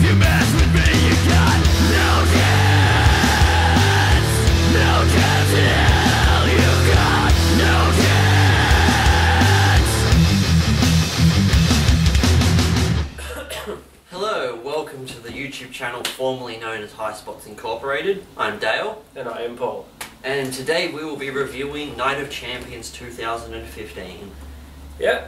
you mess with me, you got no chance. No chance in hell, you got no chance. Hello, welcome to the YouTube channel formerly known as High Spots Incorporated. I'm Dale. And I am Paul. And today we will be reviewing Night of Champions 2015. Yeah,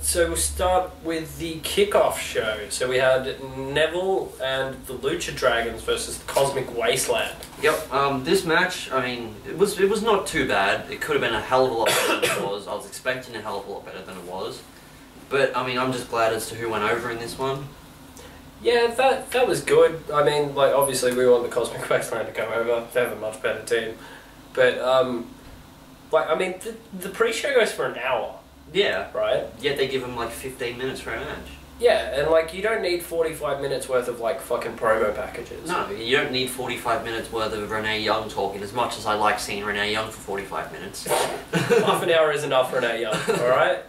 so we'll start with the kickoff show. So we had Neville and the Lucha Dragons versus the Cosmic Wasteland. Yep, this match, I mean, it was not too bad. It could have been a hell of a lot better than it was. I was expecting a hell of a lot better than it was. But, I mean, I'm just glad as to who went over in this one. Yeah, that was good. I mean, like, obviously we want the Cosmic Wasteland to go over. They have a much better team. But, like, I mean, the pre-show goes for an hour. Yeah. Right? Yet they give them like 15 minutes for a match. Yeah, and like you don't need 45 minutes worth of like fucking promo packages. No, you don't need 45 minutes worth of Renee Young talking, as much as I like seeing Renee Young for 45 minutes. Half an hour is enough for Renee Young, alright?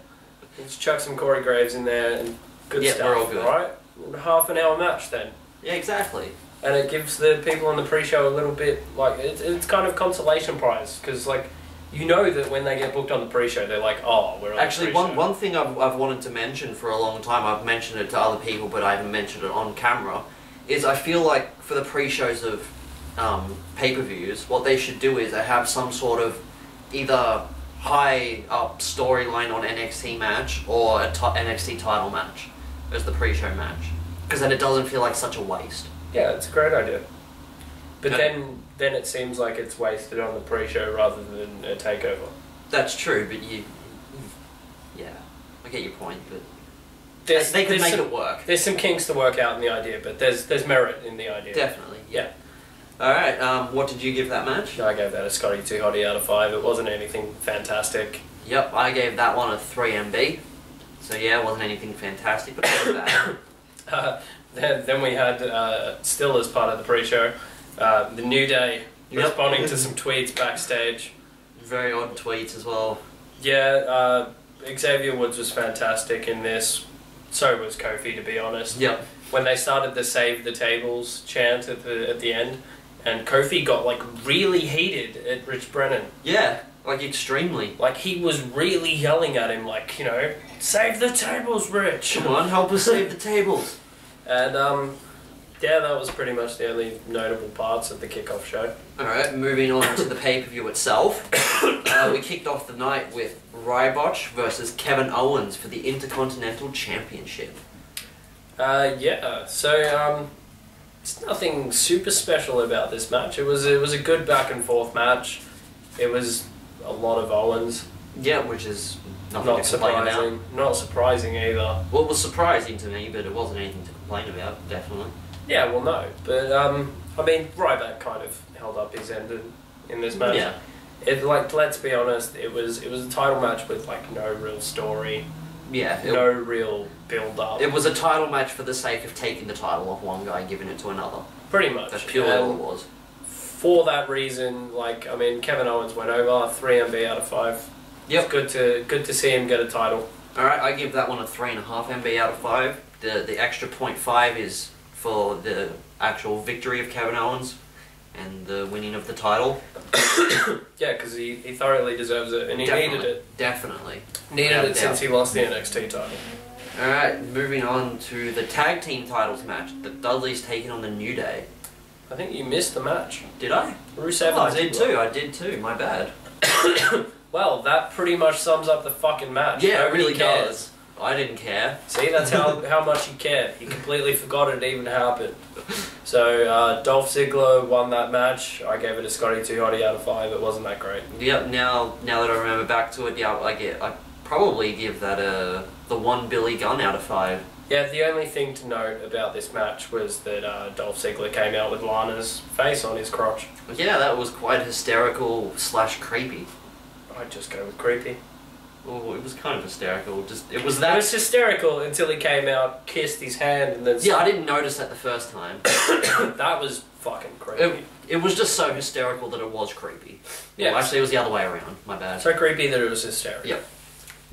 Let's chuck some Corey Graves in there and good stuff, we're all good. Alright? Half an hour match then. Yeah, exactly. And it gives the people on the pre-show a little bit, like, it's kind of consolation prize, because like, you know that when they get booked on the pre-show, they're like, oh, we're on Actually, the pre-show. one thing I've wanted to mention for a long time, I've mentioned it to other people, but I haven't mentioned it on camera, is I feel like for the pre-shows of pay-per-views, what they should do is they have some sort of either high-up storyline on NXT match or a NXT title match as the pre-show match. Because then it doesn't feel like such a waste. Yeah, it's a great idea. But then it seems like it's wasted on the pre-show rather than a takeover. That's true, but yeah, I get your point, but they could make it work. There's some kinks to work out in the idea, but there's merit in the idea. Definitely, yeah. Alright, what did you give that match? I gave that a Scotty 2 Hottie out of 5. It wasn't anything fantastic. Yep, I gave that one a 3 MB. So yeah, it wasn't anything fantastic, but it wasn't bad. Then we had, still as part of the pre-show, the New Day responding to some tweets backstage. Very odd tweets as well. Yeah, Xavier Woods was fantastic in this. So was Kofi, to be honest. Yep. When they started the Save the Tables chant at the end, and Kofi got like really heated at Rich Brennan. Yeah, like extremely. Like he was really yelling at him, like, you know, save the tables, Rich. Come on, help us save the tables. And yeah, that was pretty much the only notable parts of the kickoff show. Alright, moving on to the pay-per-view itself. We kicked off the night with Ryboch versus Kevin Owens for the Intercontinental Championship. Yeah, so it's nothing super special about this match. It was a good back and forth match. It was a lot of Owens. Yeah, which is nothing Not to complain about. surprising. Not surprising either. Well, it was surprising to me, but it wasn't anything to complain about, definitely. Yeah, well, no, but I mean, Ryback kind of held up his end in this match. Yeah. It, like, let's be honest, it was a title match with like no real story. Yeah. No real build up. It was a title match for the sake of taking the title off one guy and giving it to another. Pretty much. That's purely all it was. For that reason, like, I mean, Kevin Owens went over 3 MB out of 5. Yep. It's good to see him get a title. All right, I give that one a 3.5 MB out of 5. The extra 0.5 is for the actual victory of Kevin Owens and the winning of the title. Yeah, because he thoroughly deserves it, and he needed it. Definitely. Needed it since he lost the NXT title. Alright, moving on to the tag team titles match. The Dudleys taking on the New Day. I think you missed the match. Did I? Rusev I did too, my bad. Well, that pretty much sums up the fucking match. Yeah, Nobody it really cares. does. I didn't care. See, that's how much he cared. He completely forgot it even happened. So, Dolph Ziggler won that match. I gave it a Scotty 2 Hottie out of 5. It wasn't that great. Yep, now that I remember back to it, yeah, I probably give that the 1 Billy Gunn out of 5. Yeah, the only thing to note about this match was that Dolph Ziggler came out with Lana's face on his crotch. Yeah, that was quite hysterical / creepy. I'd just go with creepy. Oh, it was kind of hysterical. It was hysterical until he came out, kissed his hand, and then... Yeah, I didn't notice that the first time. That was fucking creepy. It was just so hysterical that it was creepy. Yeah. Well, actually, it was the other way around. My bad. So creepy that it was hysterical. Yep.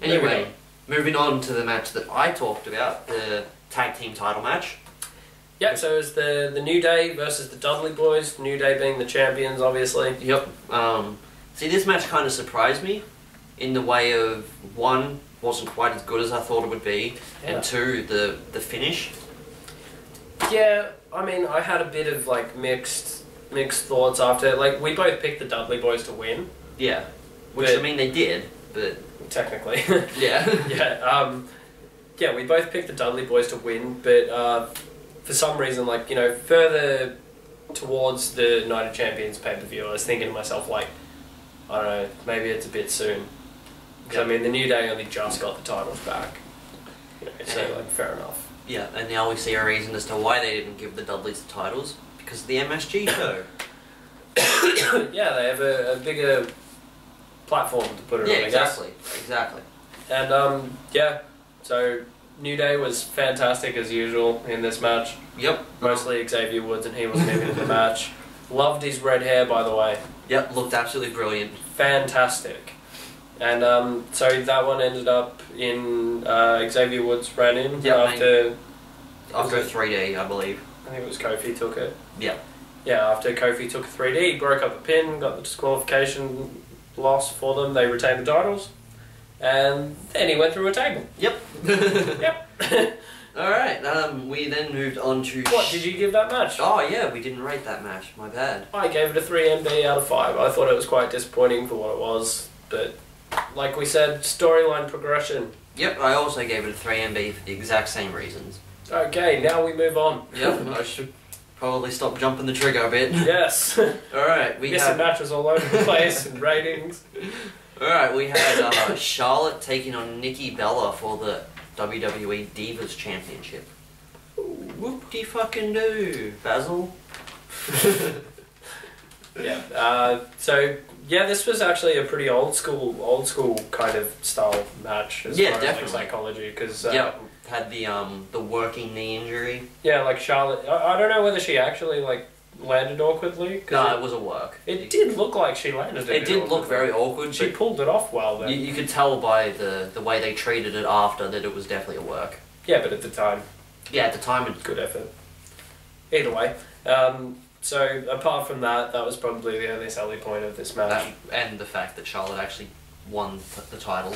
Anyway, moving on to the match that I talked about, the tag team title match. Yeah, so it was the New Day versus the Dudley Boys. New Day being the champions, obviously. Yep. See, this match kind of surprised me in the way of, one, wasn't quite as good as I thought it would be, Yeah. and two, the finish. Yeah, I mean, I had a bit of like mixed thoughts after. Like, we both picked the Dudley Boys to win. Yeah. Which, But- I mean, they did, but... Technically. Yeah. Yeah, we both picked the Dudley Boys to win, but for some reason, like, you know, further towards the Night of Champions pay-per-view, I was thinking to myself, like, I don't know, maybe it's a bit soon. Because, I mean, the New Day only just got the titles back. You know, so, like, fair enough. Yeah, and now we see a reason as to why they didn't give the Dudleys the titles. Because of the MSG show. Yeah, they have a bigger platform to put it on, I guess. Exactly. And, yeah, so New Day was fantastic as usual in this match. Yep. Mostly Xavier Woods, and he wasn't even in the match. Loved his red hair, by the way. Yep, looked absolutely brilliant. Fantastic. And so that one ended up in Xavier Woods ran in after 3D, I believe. I think it was Kofi took it. Yeah. Yeah, after Kofi took a 3D, he broke up the pin, got the disqualification loss for them. They retained the titles, and then he went through a table. Yep. Yep. Alright, we then moved on to... What did you give that match? Oh yeah, we didn't rate that match, my bad. I gave it a 3 MB out of 5. I thought it was quite disappointing for what it was, but like we said, storyline progression. Yep, I also gave it a 3 MB for the exact same reasons. Okay, now we move on. Yep, I should probably stop jumping the trigger a bit. Yes. Alright, we Missing had... matches all over the place and ratings. Alright, we had Charlotte taking on Nikki Bella for the WWE Divas Championship. Whoop-de-fucking-do, Basil. Yeah. So yeah, this was actually a pretty old school kind of style match as Yeah, far definitely. as like psychology, because Yep, had the working knee injury. yeah, like Charlotte. I don't know whether she actually like landed awkwardly. No, it was a work. It did look like she landed. It did look very awkward, She but pulled it off well then. you could tell by the way they treated it after that it was definitely a work. Yeah, but at the time, Yeah, at the time it... good effort. Either way. So apart from that, that was probably the only selling point of this match. and the fact that Charlotte actually won the title.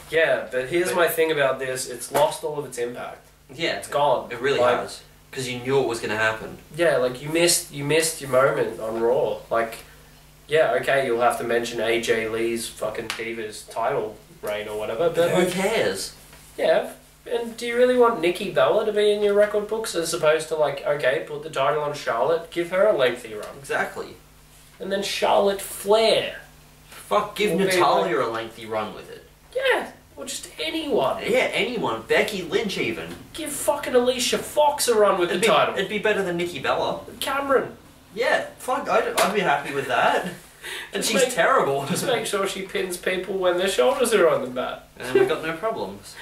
Yeah, but here's my thing about this: it's lost all of its impact. Yeah, It's gone. It really Like, has. Because you knew it was going to happen. Yeah, like you missed your moment on Raw. Like, yeah, okay, you'll have to mention AJ Lee's fucking Divas title reign or whatever, but Who cares? yeah. And do you really want Nikki Bella to be in your record books as opposed to like, okay, put the title on Charlotte, give her a lengthy run, Exactly. and then Charlotte Flair. Fuck, give Will be Natalia a lengthy run with it. Yeah, or just anyone. Yeah, anyone. Becky Lynch even. Give fucking Alicia Fox a run with the title. It'd be better than Nikki Bella. Cameron. Yeah, fuck, I'd be happy with that. And Just she's make- terrible. Just make sure she pins people when their shoulders are on the mat. And we got no problems.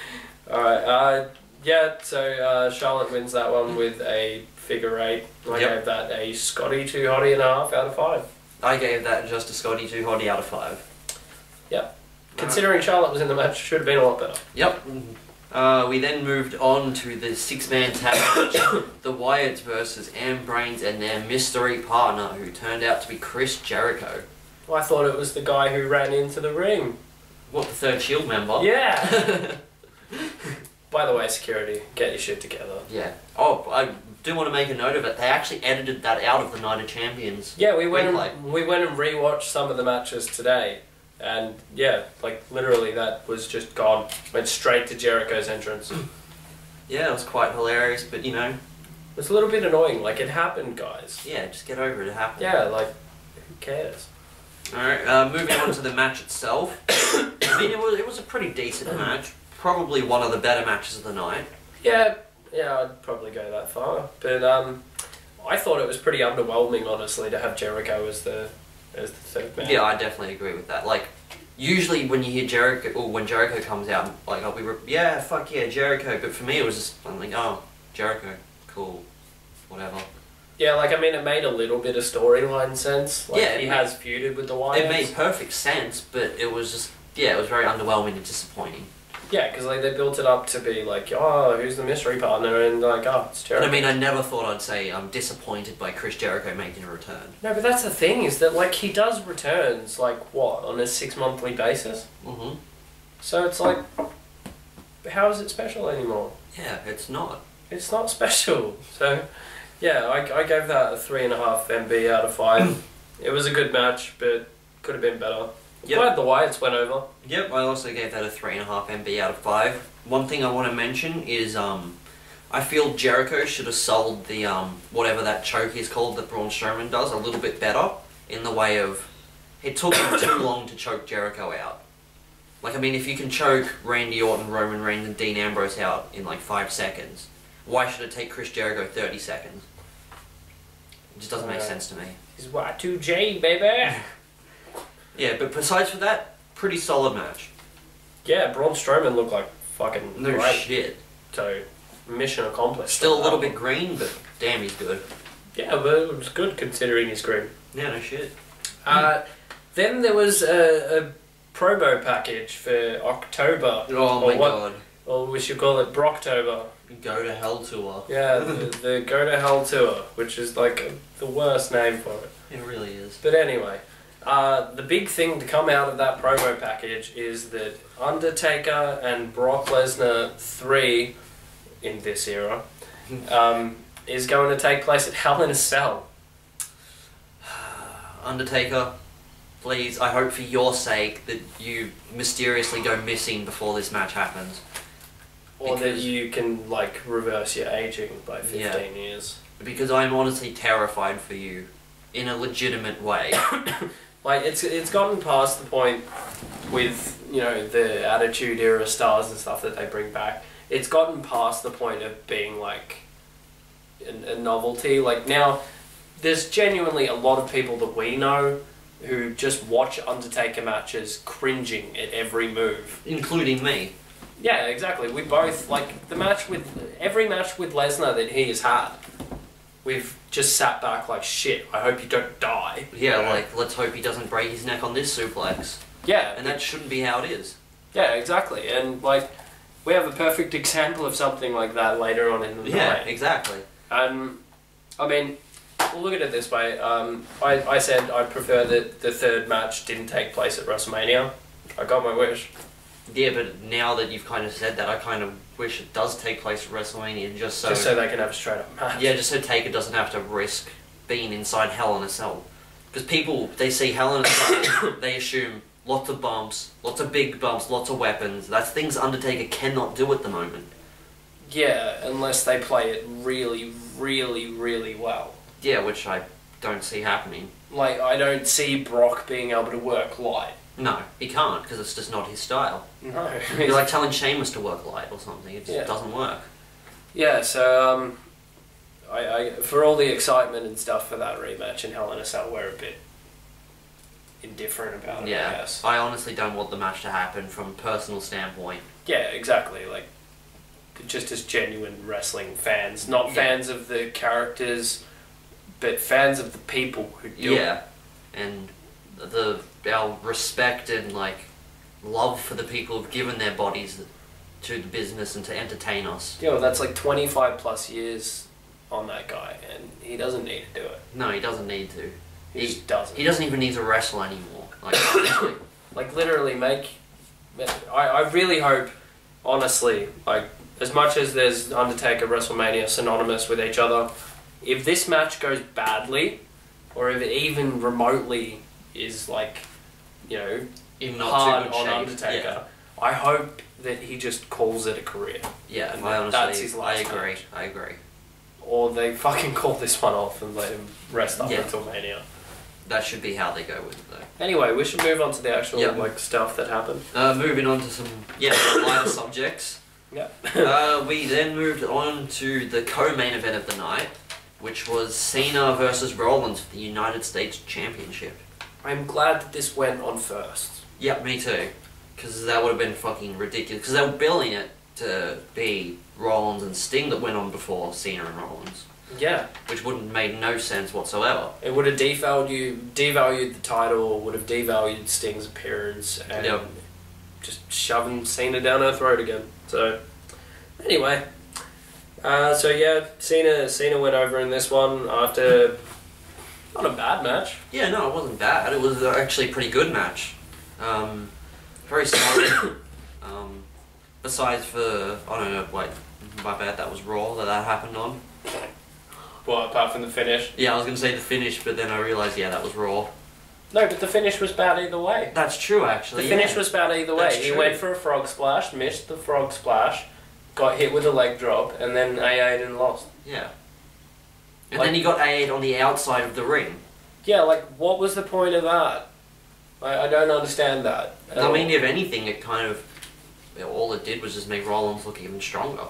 Alright, yeah, so Charlotte wins that one with a figure 8. I Yep. gave that a Scotty 2 hottie and a half out of 5. I gave that just a Scotty 2 hottie out of 5. Yep. Considering Charlotte was in the match, should have been a lot better. Yep. We then moved on to the 6-man tag match. The Wyatts versus Brains and their mystery partner, who turned out to be Chris Jericho. Well, I thought it was the guy who ran into the ring. What, the Third Shield member? Yeah! By the way, security, get your shit together. Yeah. Oh, I do want to make a note of it. They actually edited that out of the Night of Champions. Yeah, we went replay. and rewatched some of the matches today. And yeah, like literally that was just gone. Went straight to Jericho's entrance. Yeah, it was quite hilarious, but you know, It's a little bit annoying. Like, it happened, guys. yeah, just get over it. It happened. Yeah, like, who cares? Alright, moving on to the match itself. I mean, it was a pretty decent match. Probably one of the better matches of the night. Yeah, I'd probably go that far. But I thought it was pretty underwhelming, honestly, to have Jericho as the third man. Yeah, I definitely agree with that. Like, usually when you hear Jericho, or when Jericho comes out, like, I'll be, yeah, fuck yeah, Jericho. But for me, it was just, I'm like, oh, Jericho, cool, whatever. Yeah, like, I mean, it made a little bit of storyline sense. Like, Yeah, he has feuded with the Wyatts. It made perfect sense, but it was just, yeah, it was very underwhelming and disappointing. Yeah, because like they built it up to be like, oh, who's the mystery partner, and like, oh, it's Jericho. And I mean, I never thought I'd say I'm disappointed by Chris Jericho making a return. No, but that's the thing, is that like he does returns like what, on a 6-monthly basis. Mm-hmm. So it's like, how is it special anymore? Yeah, it's not. It's not special. So, yeah, I gave that a 3.5 MB out of 5. It was a good match, but could have been better. Yep. Glad the Wyatts went over. Yep, I also gave that a 3.5 MB out of 5. One thing I want to mention is I feel Jericho should have sold the whatever that choke is called that Braun Strowman does a little bit better, in the way of it took him too long to choke Jericho out. Like, I mean, if you can choke Randy Orton, Roman Reigns and Dean Ambrose out in like 5 seconds, why should it take Chris Jericho 30 seconds? It just doesn't make sense to me. He's Y2J, baby! Yeah, but besides for that, pretty solid match. Yeah, Braun Strowman looked like fucking No great. shit. So, mission accomplished. Still a little bit green, but damn, he's good. Yeah, but it was good considering he's green. Yeah, no shit. Then there was a promo package for October. Oh my god. Or we should call it Brocktober. Go to Hell tour. Yeah, the Go to Hell tour, which is like the worst name for it. It really is. But anyway, the big thing to come out of that promo package is that Undertaker and Brock Lesnar 3, in this era, is going to take place at Hell in a Cell. Undertaker, please, I hope for your sake that you mysteriously go missing before this match happens. Or that you can, like, reverse your aging by 15 years. Because I'm honestly terrified for you, in a legitimate way. Like, it's gotten past the point with, you know, the Attitude Era stars and stuff that they bring back. It's gotten past the point of being, like, a novelty. Like, now, there's genuinely a lot of people that we know who just watch Undertaker matches cringing at every move. Including me. Yeah, exactly. We both, like, every match with Lesnar that he has had, we've just sat back like, shit, I hope you don't die. Yeah, like, let's hope he doesn't break his neck on this suplex. Yeah. And that shouldn't be how it is. Yeah, exactly. And, like, we have a perfect example of something like that later on in the night. Yeah, exactly. I mean, we'll look at it this way. I said I'd prefer that the third match didn't take place at WrestleMania. I got my wish. Yeah, but now that you've kind of said that, I kind of wish it does take place at WrestleMania, just so they can have a straight up match. Yeah, just so Taker doesn't have to risk being inside Hell in a Cell. Because people, they see Hell in a Cell, they assume lots of bumps, lots of big bumps, lots of weapons. That's things Undertaker cannot do at the moment. Yeah, unless they play it really, really, really well. Yeah, which I don't see happening. Like, I don't see Brock being able to work light. No, he can't, because it's just not his style. No. You're like telling Sheamus to work light or something. It just doesn't work. Yeah, so, I for all the excitement and stuff for that rematch in Hell in a Cell, we're a bit indifferent about it, I guess. I honestly don't want the match to happen from a personal standpoint. Yeah, exactly. Like, just as genuine wrestling fans. Not fans of the characters, but fans of the people who do it. Yeah, and our respect and, like, love for the people who've given their bodies to the business and to entertain us. Yeah, well, that's like 25 plus years on that guy, and he doesn't need to do it. No, he doesn't need to. He just doesn't. He doesn't even need to wrestle anymore. Like, honestly. Like, literally I really hope, honestly, like, as much as there's Undertaker, WrestleMania synonymous with each other, if this match goes badly, or if it even remotely is, like, you know, in not hard too good on shape. Undertaker, I hope that he just calls it a career. Yeah, and I honestly, that's his last match. I agree. Or they fucking call this one off and let him rest up until Mania. That should be how they go with it, though. Anyway, we should move on to the actual like stuff that happened. Moving on to some lighter subjects. Yeah. We then moved on to the co-main event of the night, which was Cena versus Rollins for the United States Championship. I'm glad that this went on first. Yep, me too. Because that would have been fucking ridiculous. Because they were billing it to be Rollins and Sting that went on before Cena and Rollins. Yeah. Which wouldn't have made no sense whatsoever. It would have devalued the title, would have devalued Sting's appearance, and just shoving Cena down her throat again. So, anyway. So yeah, Cena went over in this one after not a bad match. Yeah, no, it wasn't bad. It was actually a pretty good match. Very solid. Besides for, I don't know, like, my bad, that was Raw that happened on. Well, apart from the finish. Yeah, I was going to say the finish, but then I realised, yeah, that was Raw. No, but the finish was bad either way. That's true, actually. The finish was bad either way. That's He true. went for a frog splash, missed the frog splash, got hit with a leg drop, and then AA'd and lost. Yeah. And Like- then he got AA'd on the outside of the ring. Yeah, like, what was the point of that? I don't understand that. at I all. mean, if anything, it kind of... all it did was just make Rollins look even stronger.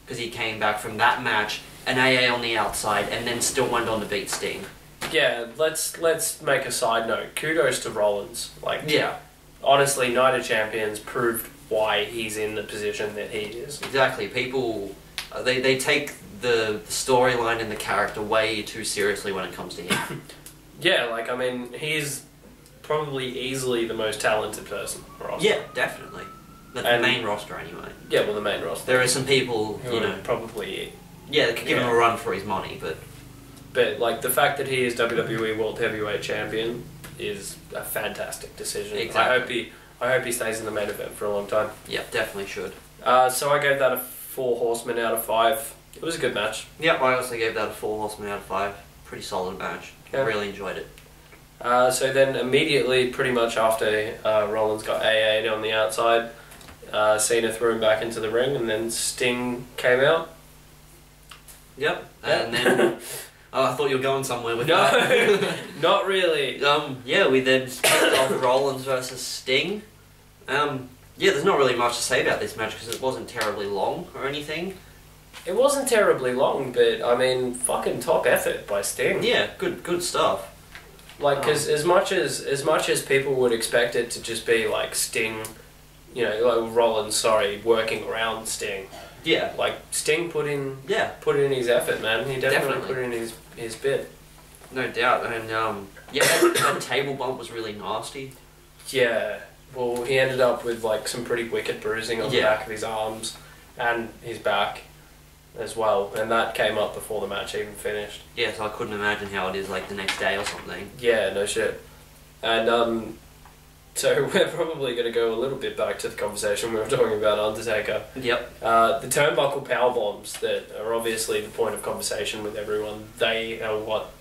Because he came back from that match, an AA on the outside, and then still went on to beat Sting. Yeah, let's make a side note. Kudos to Rollins. Like, Yeah, honestly, Night of Champions proved why he's in the position that he is. exactly. People, they take the storyline and the character way too seriously when it comes to him. Yeah, like, I mean, he's probably easily the most talented person. Roster. Yeah, definitely. The And- main roster, anyway. Yeah, well, the main roster. There are some people, Who you are know... probably... Yeah, they could give him Yeah. a run for his money, but... But, like, the fact that he is WWE World Heavyweight Champion is a fantastic decision. Exactly. I hope he stays in the main event for a long time. Yeah, definitely should. So I gave that a 4 Horsemen out of 5. It was a good match. Yep, I also gave that a 4 Horsemen out of 5. Pretty solid match. Yeah. Really enjoyed it. So then immediately, pretty much after Rollins got AA'd on the outside, Cena threw him back into the ring, and then Sting came out. Yep, and then... Oh, I thought you were going somewhere with No, that. not really. Yeah, we then kicked off Rollins versus Sting. Yeah, there's not really much to say about this match because it wasn't terribly long or anything. It wasn't terribly long, but I mean, fucking top effort by Sting. Yeah, good stuff. Like, because as much as people would expect it to just be like Sting, you know, like Rollins, working around Sting. Yeah, Like, Sting put in yeah, his effort, man. He definitely Definitely. put in his bit. no doubt. And yeah, that table bump was really nasty. Yeah. Well, he ended up with like some pretty wicked bruising on the Yeah. back of his arms and his back as well, and that came up before the match even finished. Yeah, so I couldn't imagine how it is like the next day or something. Yeah, no shit. And so we're probably going to go a little bit back to the conversation we were talking about Undertaker. Yep. The turnbuckle power bombs that are obviously the point of conversation with everyone, they are what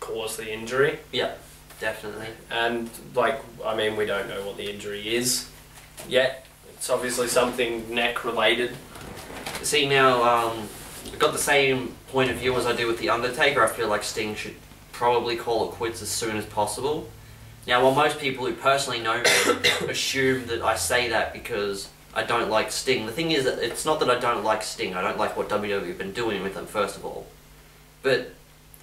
caused the injury. Yep, definitely. And, like, I mean, we don't know what the injury is yet. It's obviously something neck related. See, now, I've got the same point of view as I do with The Undertaker. I feel like Sting should probably call it quits as soon as possible. Now, while most people who personally know me assume that I say that because I don't like Sting, the thing is that it's not that I don't like Sting. I don't like what WWE have been doing with him, first of all. But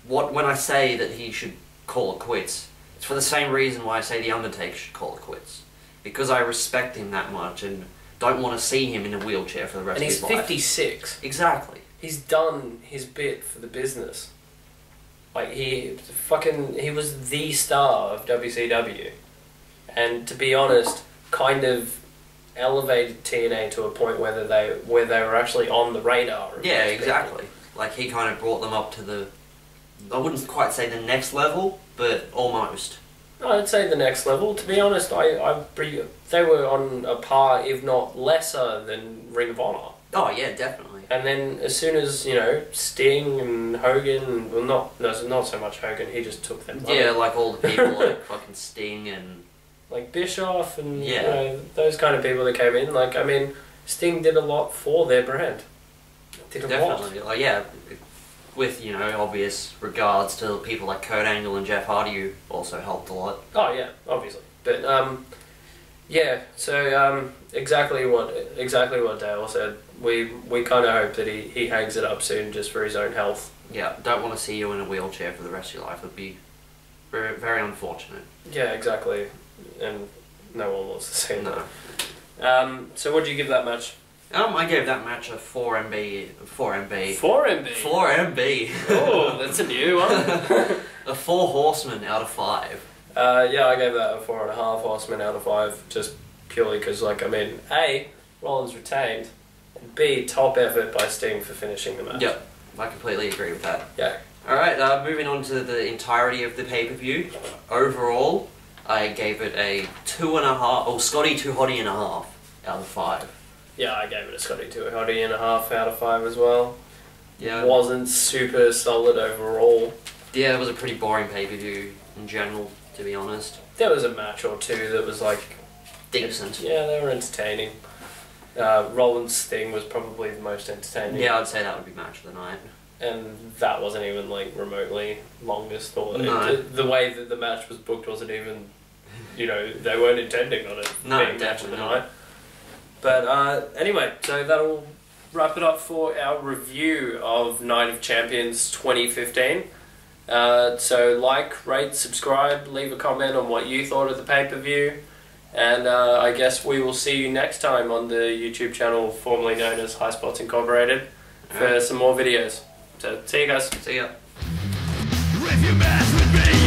when I say that he should call it quits, it's for the same reason why I say The Undertaker should call it quits. Because I respect him that much and don't want to see him in a wheelchair for the rest And of he's his life. 56. Exactly. He's done his bit for the business. Like, he was the star of WCW. And to be honest, kind of elevated TNA to a point where they were actually on the radar. of Yeah, most people. exactly. Like, he kind of brought them up to the... I wouldn't quite say the next level, but almost. I'd say the next level. To be honest, they were on a par, if not lesser, than Ring of Honor. Oh, yeah, definitely. And then as soon as, you know, Sting and Hogan, well, not so much Hogan, he just took them. Yeah, like all the people like fucking Sting and... Like Bischoff and Yeah. you know, those kind of people that came in. Like, I mean, Sting did a lot for their brand. Did a lot. Definitely. Like, yeah, with, you know, obvious regards to people like Kurt Angle and Jeff Hardy who also helped a lot. Oh yeah, obviously. But yeah. So exactly what Dale said. We kind of hope that he hangs it up soon just for his own health. Yeah, don't want to see you in a wheelchair for the rest of your life. It would be very, very unfortunate. Yeah, exactly. And no one wants to see No. that. So what do you give that match? I gave that match a 4 MB. 4 MB. 4 MB. Oh, that's a new one. A 4 Horsemen out of 5. Yeah, I gave that a 4.5 Horsemen out of 5. Just purely because, like, I mean, A, Rollins retained, and B, top effort by Sting for finishing the match. Yep, I completely agree with that. Yeah. Alright, moving on to the entirety of the pay-per-view. Overall, I gave it a 2.5, or Scotty 2 Hottie and a half out of 5. Yeah, I gave it a Scotty 2 Hottie and a half out of 5 as well. Yeah. Wasn't super solid overall. Yeah, it was a pretty boring pay-per-view in general, to be honest. There was a match or two that was like... Decent. Yeah, they were entertaining. Rollins Sting was probably the most entertaining. Yeah, I'd say that would be match of the night. And that wasn't even like remotely longest or No. the way that the match was booked wasn't even, you know, they weren't intending on it No, being match of the definitely night. But anyway, so that'll wrap it up for our review of Night of Champions 2015. So like, rate, subscribe, leave a comment on what you thought of the pay-per-view, and I guess we will see you next time on the YouTube channel formerly known as High Spots Incorporated for some more videos. So see you guys. See ya. If you mess with me,